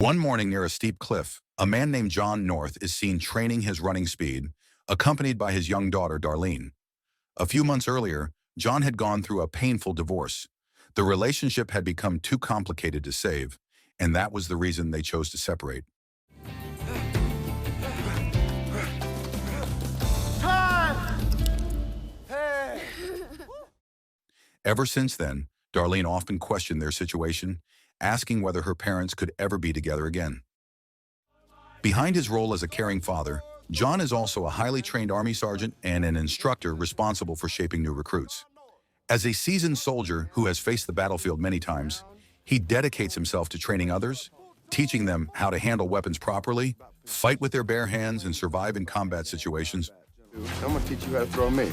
One morning near a steep cliff, a man named John North is seen training his running speed, accompanied by his young daughter, Darlene. A few months earlier, John had gone through a painful divorce. The relationship had become too complicated to save, and that was the reason they chose to separate. Ever since then, Darlene often questioned their situation, asking whether her parents could ever be together again. Behind his role as a caring father, John is also a highly trained Army sergeant and an instructor responsible for shaping new recruits. As a seasoned soldier who has faced the battlefield many times, he dedicates himself to training others, teaching them how to handle weapons properly, fight with their bare hands, and survive in combat situations. I'm gonna teach you how to throw me.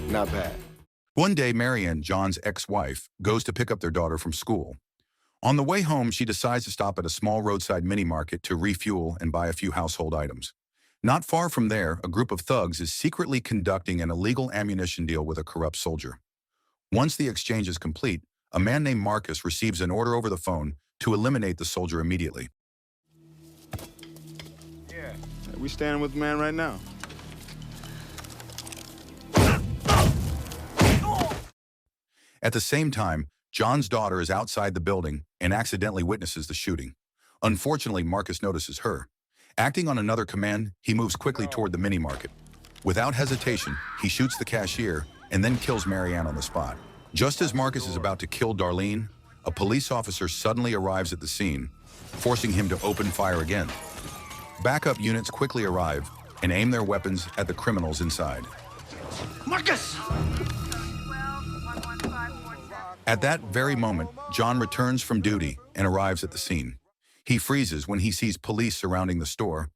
Not bad. One day, Marianne, John's ex-wife, goes to pick up their daughter from school. On the way home, she decides to stop at a small roadside mini-market to refuel and buy a few household items. Not far from there, a group of thugs is secretly conducting an illegal ammunition deal with a corrupt soldier. Once the exchange is complete, a man named Marcus receives an order over the phone to eliminate the soldier immediately. Yeah, we standing with the man right now. At the same time, John's daughter is outside the building and accidentally witnesses the shooting. Unfortunately, Marcus notices her. Acting on another command, he moves quickly toward the mini-market. Without hesitation, he shoots the cashier and then kills Marianne on the spot. Just as Marcus is about to kill Darlene, a police officer suddenly arrives at the scene, forcing him to open fire again. Backup units quickly arrive and aim their weapons at the criminals inside. Marcus! At that very moment, John returns from duty and arrives at the scene. He freezes when he sees police surrounding the store.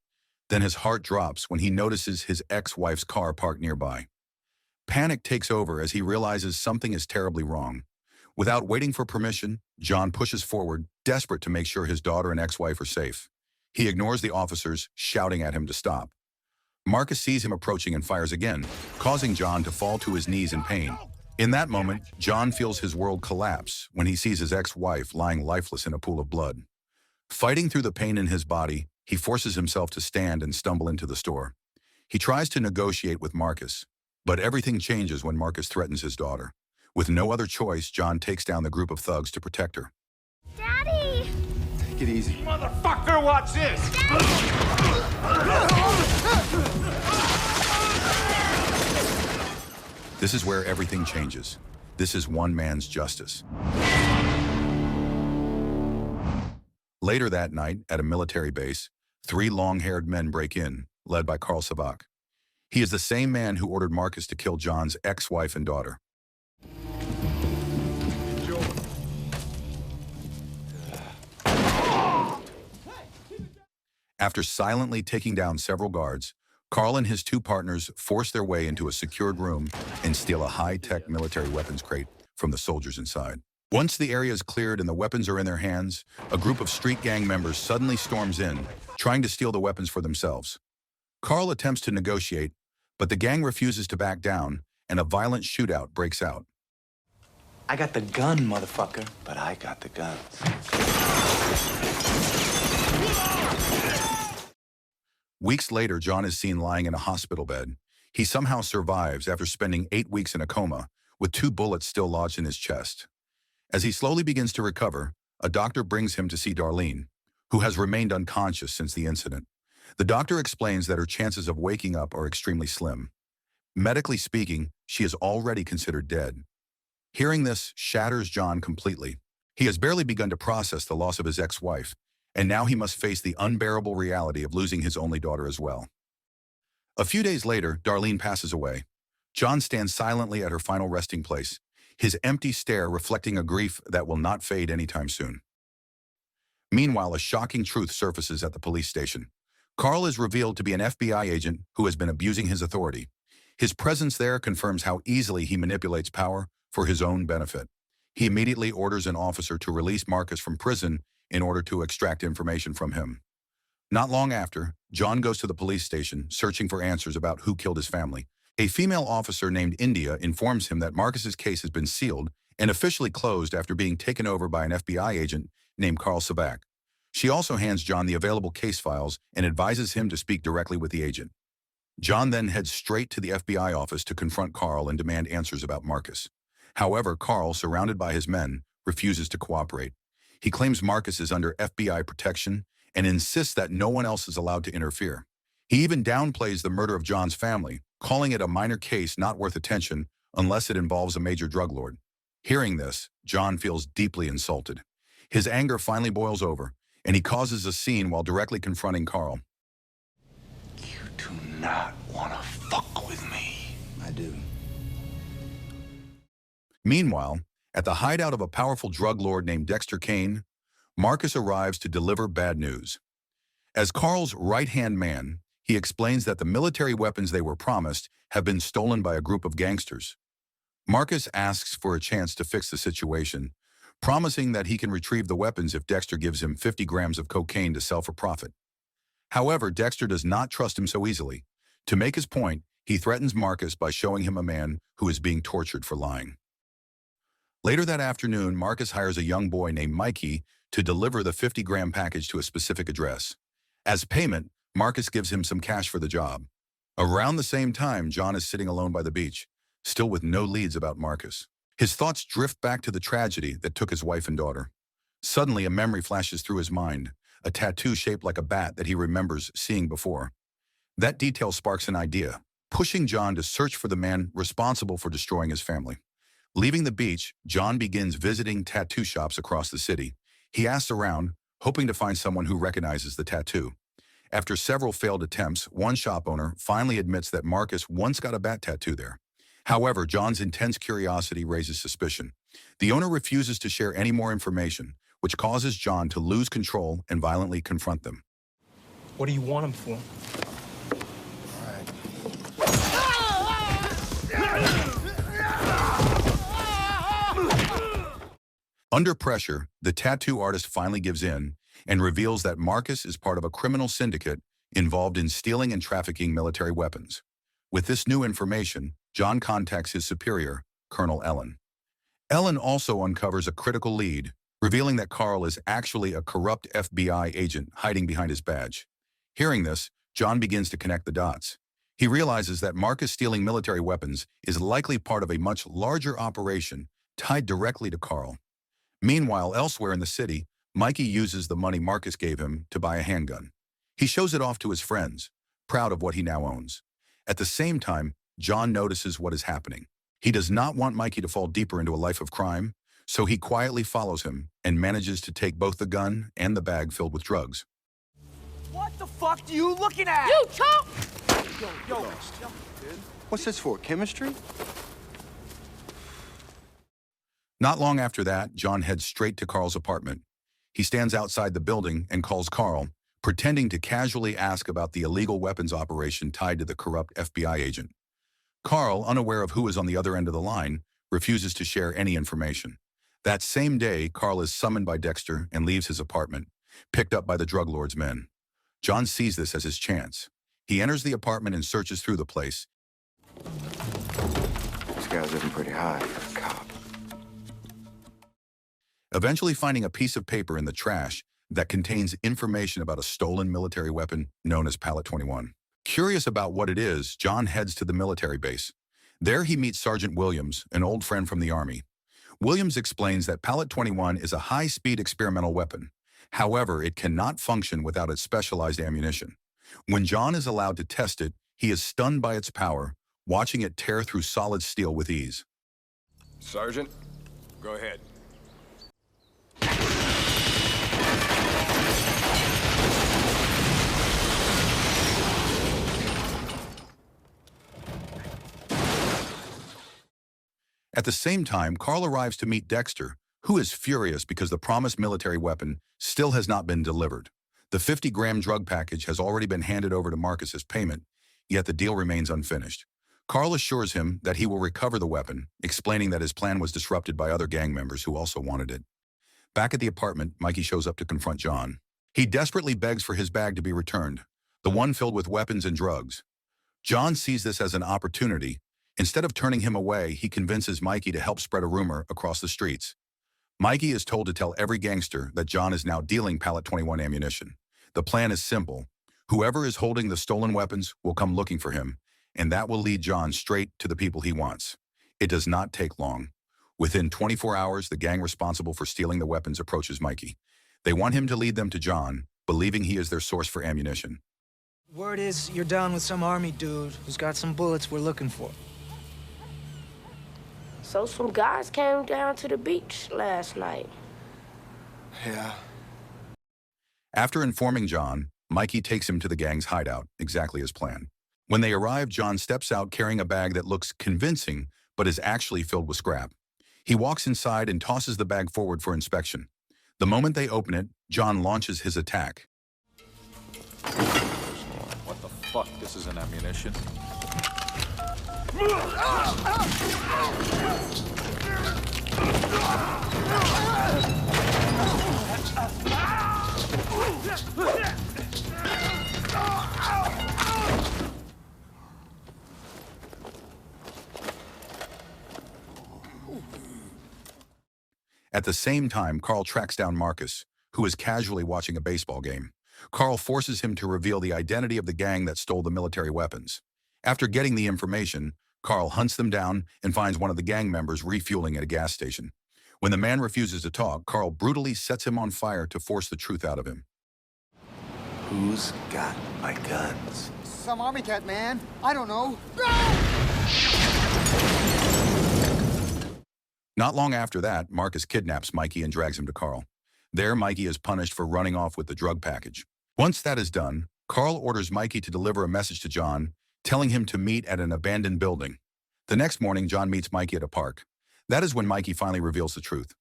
Then his heart drops when he notices his ex-wife's car parked nearby. Panic takes over as he realizes something is terribly wrong. Without waiting for permission, John pushes forward, desperate to make sure his daughter and ex-wife are safe. He ignores the officers, shouting at him to stop. Marcus sees him approaching and fires again, causing John to fall to his knees in pain. In that moment, John feels his world collapse when he sees his ex-wife lying lifeless in a pool of blood. Fighting through the pain in his body, he forces himself to stand and stumble into the store. He tries to negotiate with Marcus, but everything changes when Marcus threatens his daughter. With no other choice, John takes down the group of thugs to protect her. Daddy! Take it easy. Motherfucker, watch this! This is where everything changes. This is one man's justice. Later that night, at a military base, 3 long-haired men break in, led by Karl Savak. He is the same man who ordered Marcus to kill John's ex-wife and daughter. After silently taking down several guards, Karl and his 2 partners force their way into a secured room and steal a high-tech military weapons crate from the soldiers inside. Once the area is cleared and the weapons are in their hands, a group of street gang members suddenly storms in, trying to steal the weapons for themselves. Karl attempts to negotiate, but the gang refuses to back down, and a violent shootout breaks out. I got the gun, motherfucker, but I got the guns. Weeks later, John is seen lying in a hospital bed. He somehow survives after spending 8 weeks in a coma, with 2 bullets still lodged in his chest. As he slowly begins to recover, a doctor brings him to see Darlene, who has remained unconscious since the incident. The doctor explains that her chances of waking up are extremely slim. Medically speaking, she is already considered dead. Hearing this shatters John completely. He has barely begun to process the loss of his ex-wife, and now he must face the unbearable reality of losing his only daughter as well. A few days later, Darlene passes away. John stands silently at her final resting place, his empty stare reflecting a grief that will not fade anytime soon. Meanwhile, a shocking truth surfaces at the police station. Karl is revealed to be an FBI agent who has been abusing his authority. His presence there confirms how easily he manipulates power for his own benefit. He immediately orders an officer to release Marcus from prison in order to extract information from him. Not long after, John goes to the police station searching for answers about who killed his family. A female officer named India informs him that Marcus's case has been sealed and officially closed after being taken over by an FBI agent named Carl Sabak. She also hands John the available case files and advises him to speak directly with the agent. John then heads straight to the FBI office to confront Carl and demand answers about Marcus. However, Carl, surrounded by his men, refuses to cooperate. He claims Marcus is under FBI protection and insists that no one else is allowed to interfere. He even downplays the murder of John's family, calling it a minor case not worth attention unless it involves a major drug lord. Hearing this, John feels deeply insulted. His anger finally boils over, and he causes a scene while directly confronting Carl. You do not want to fuck with me. I do. Meanwhile, at the hideout of a powerful drug lord named Dexter Kane, Marcus arrives to deliver bad news. As Carl's right-hand man, he explains that the military weapons they were promised have been stolen by a group of gangsters. Marcus asks for a chance to fix the situation, promising that he can retrieve the weapons if Dexter gives him 50 grams of cocaine to sell for profit. However, Dexter does not trust him so easily. To make his point, he threatens Marcus by showing him a man who is being tortured for lying. Later that afternoon, Marcus hires a young boy named Mikey to deliver the 50-gram package to a specific address. As payment, Marcus gives him some cash for the job. Around the same time, John is sitting alone by the beach, still with no leads about Marcus. His thoughts drift back to the tragedy that took his wife and daughter. Suddenly, a memory flashes through his mind, a tattoo shaped like a bat that he remembers seeing before. That detail sparks an idea, pushing John to search for the man responsible for destroying his family. Leaving the beach, John begins visiting tattoo shops across the city. He asks around, hoping to find someone who recognizes the tattoo. After several failed attempts, one shop owner finally admits that Marcus once got a bat tattoo there. However, John's intense curiosity raises suspicion. The owner refuses to share any more information, which causes John to lose control and violently confront them. What do you want him for? Under pressure, the tattoo artist finally gives in and reveals that Marcus is part of a criminal syndicate involved in stealing and trafficking military weapons. With this new information, John contacts his superior, Colonel Ellen. Ellen also uncovers a critical lead, revealing that Carl is actually a corrupt FBI agent hiding behind his badge. Hearing this, John begins to connect the dots. He realizes that Marcus stealing military weapons is likely part of a much larger operation tied directly to Carl. Meanwhile, elsewhere in the city, Mikey uses the money Marcus gave him to buy a handgun. He shows it off to his friends, proud of what he now owns. At the same time, John notices what is happening. He does not want Mikey to fall deeper into a life of crime, so he quietly follows him and manages to take both the gun and the bag filled with drugs. What the fuck are you looking at? You chump! Yo. What's this for, chemistry? Not long after that, John heads straight to Carl's apartment. He stands outside the building and calls Carl, pretending to casually ask about the illegal weapons operation tied to the corrupt FBI agent. Carl, unaware of who is on the other end of the line, refuses to share any information. That same day, Carl is summoned by Dexter and leaves his apartment, picked up by the drug lord's men. John sees this as his chance. He enters the apartment and searches through the place. This guy's living pretty high for a cop. Eventually finding a piece of paper in the trash that contains information about a stolen military weapon known as Pallet 21. Curious about what it is, John heads to the military base. There he meets Sergeant Williams, an old friend from the Army. Williams explains that Pallet 21 is a high-speed experimental weapon. However, it cannot function without its specialized ammunition. When John is allowed to test it, he is stunned by its power, watching it tear through solid steel with ease. Sergeant, go ahead. At the same time, Carl arrives to meet Dexter, who is furious because the promised military weapon still has not been delivered. The 50-gram drug package has already been handed over to Marcus as payment, yet the deal remains unfinished. Carl assures him that he will recover the weapon, explaining that his plan was disrupted by other gang members who also wanted it. Back at the apartment, Mikey shows up to confront John. He desperately begs for his bag to be returned, the one filled with weapons and drugs. John sees this as an opportunity. Instead of turning him away, he convinces Mikey to help spread a rumor across the streets. Mikey is told to tell every gangster that John is now dealing Pallet 21 ammunition. The plan is simple. Whoever is holding the stolen weapons will come looking for him, and that will lead John straight to the people he wants. It does not take long. Within 24 hours, the gang responsible for stealing the weapons approaches Mikey. They want him to lead them to John, believing he is their source for ammunition. Word is you're down with some army dude who's got some bullets we're looking for. So some guys came down to the beach last night. Yeah. After informing John, Mikey takes him to the gang's hideout, exactly as planned. When they arrive, John steps out carrying a bag that looks convincing, but is actually filled with scrap. He walks inside and tosses the bag forward for inspection. The moment they open it, John launches his attack. What the fuck? This isn't ammunition. At the same time, Carl tracks down Marcus, who is casually watching a baseball game. Carl forces him to reveal the identity of the gang that stole the military weapons. After getting the information, Carl hunts them down and finds one of the gang members refueling at a gas station. When the man refuses to talk, Carl brutally sets him on fire to force the truth out of him. Who's got my guns? Some army cat, man. I don't know. Not long after that, Marcus kidnaps Mikey and drags him to Carl. There, Mikey is punished for running off with the drug package. Once that is done, Carl orders Mikey to deliver a message to John, telling him to meet at an abandoned building. The next morning, John meets Mikey at a park. That is when Mikey finally reveals the truth.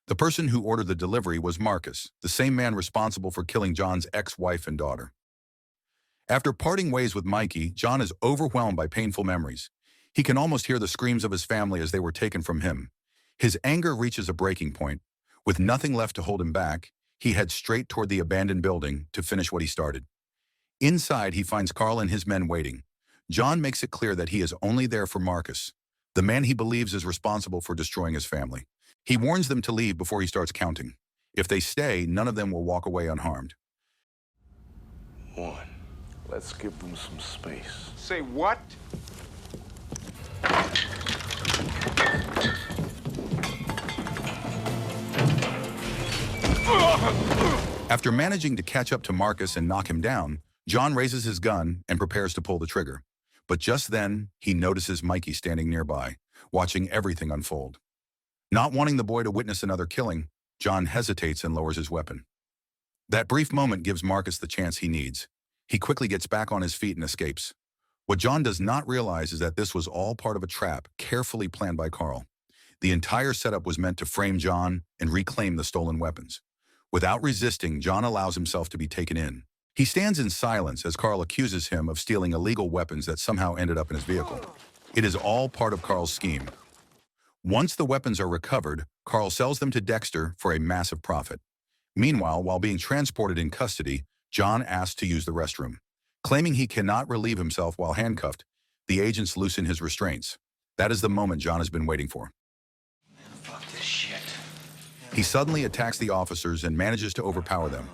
The person who ordered the delivery was Marcus, the same man responsible for killing John's ex-wife and daughter. After parting ways with Mikey, John is overwhelmed by painful memories. He can almost hear the screams of his family as they were taken from him. His anger reaches a breaking point. With nothing left to hold him back, he heads straight toward the abandoned building to finish what he started. Inside, he finds Carl and his men waiting. John makes it clear that he is only there for Marcus, the man he believes is responsible for destroying his family. He warns them to leave before he starts counting. If they stay, none of them will walk away unharmed. 1. Let's give them some space. Say what? After managing to catch up to Marcus and knock him down, John raises his gun and prepares to pull the trigger. But just then, he notices Mikey standing nearby, watching everything unfold. Not wanting the boy to witness another killing, John hesitates and lowers his weapon. That brief moment gives Marcus the chance he needs. He quickly gets back on his feet and escapes. What John does not realize is that this was all part of a trap carefully planned by Carl. The entire setup was meant to frame John and reclaim the stolen weapons. Without resisting, John allows himself to be taken in. He stands in silence as Carl accuses him of stealing illegal weapons that somehow ended up in his vehicle. It is all part of Carl's scheme. Once the weapons are recovered, Carl sells them to Dexter for a massive profit. Meanwhile, while being transported in custody, John asks to use the restroom. Claiming he cannot relieve himself while handcuffed, the agents loosen his restraints. That is the moment John has been waiting for. Fuck this shit. He suddenly attacks the officers and manages to overpower them.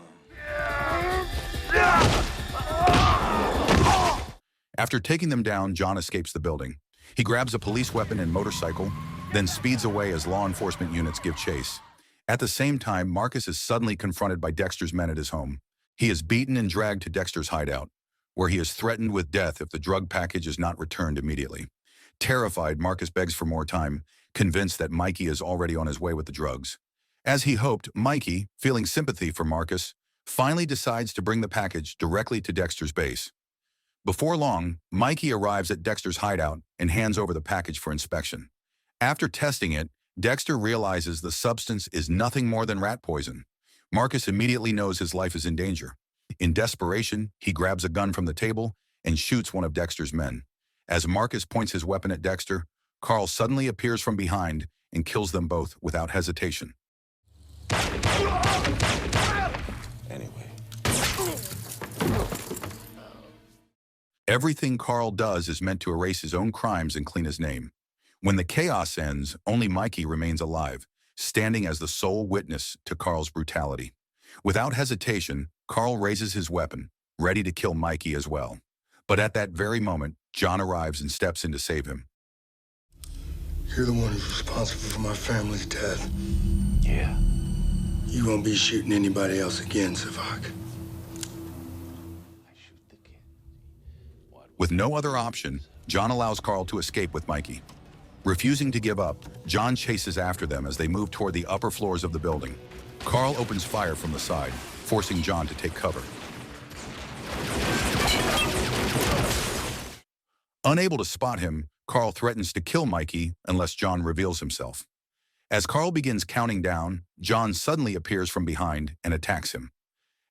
After taking them down, John escapes the building. He grabs a police weapon and motorcycle, then speeds away as law enforcement units give chase. At the same time, Marcus is suddenly confronted by Dexter's men at his home. He is beaten and dragged to Dexter's hideout, where he is threatened with death if the drug package is not returned immediately. Terrified, Marcus begs for more time, convinced that Mikey is already on his way with the drugs. As he hoped, Mikey, feeling sympathy for Marcus, finally decides to bring the package directly to Dexter's base. Before long, Mikey arrives at Dexter's hideout and hands over the package for inspection. After testing it, Dexter realizes the substance is nothing more than rat poison. Marcus immediately knows his life is in danger. In desperation, he grabs a gun from the table and shoots one of Dexter's men. As Marcus points his weapon at Dexter, Carl suddenly appears from behind and kills them both without hesitation. Anyway. Everything Carl does is meant to erase his own crimes and clean his name. When the chaos ends, only Mikey remains alive, standing as the sole witness to Carl's brutality. Without hesitation, Carl raises his weapon, ready to kill Mikey as well. But at that very moment, John arrives and steps in to save him. You're the one who's responsible for my family's death. Yeah. You won't be shooting anybody else again, Savak. With no other option, John allows Carl to escape with Mikey. Refusing to give up, John chases after them as they move toward the upper floors of the building. Carl opens fire from the side, forcing John to take cover. Unable to spot him, Carl threatens to kill Mikey unless John reveals himself. As Carl begins counting down, John suddenly appears from behind and attacks him.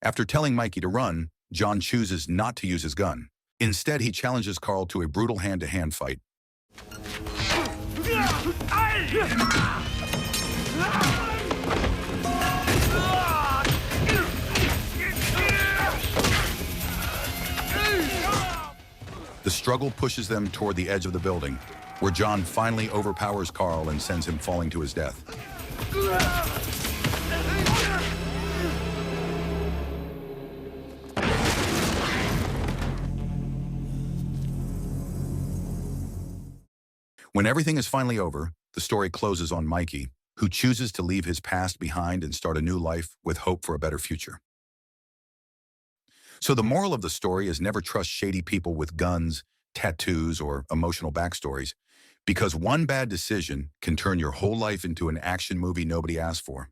After telling Mikey to run, John chooses not to use his gun. Instead, he challenges Carl to a brutal hand-to-hand fight. The struggle pushes them toward the edge of the building, where John finally overpowers Carl and sends him falling to his death. When everything is finally over, the story closes on Mikey, who chooses to leave his past behind and start a new life with hope for a better future. So the moral of the story is never trust shady people with guns, tattoos, or emotional backstories, because one bad decision can turn your whole life into an action movie nobody asked for.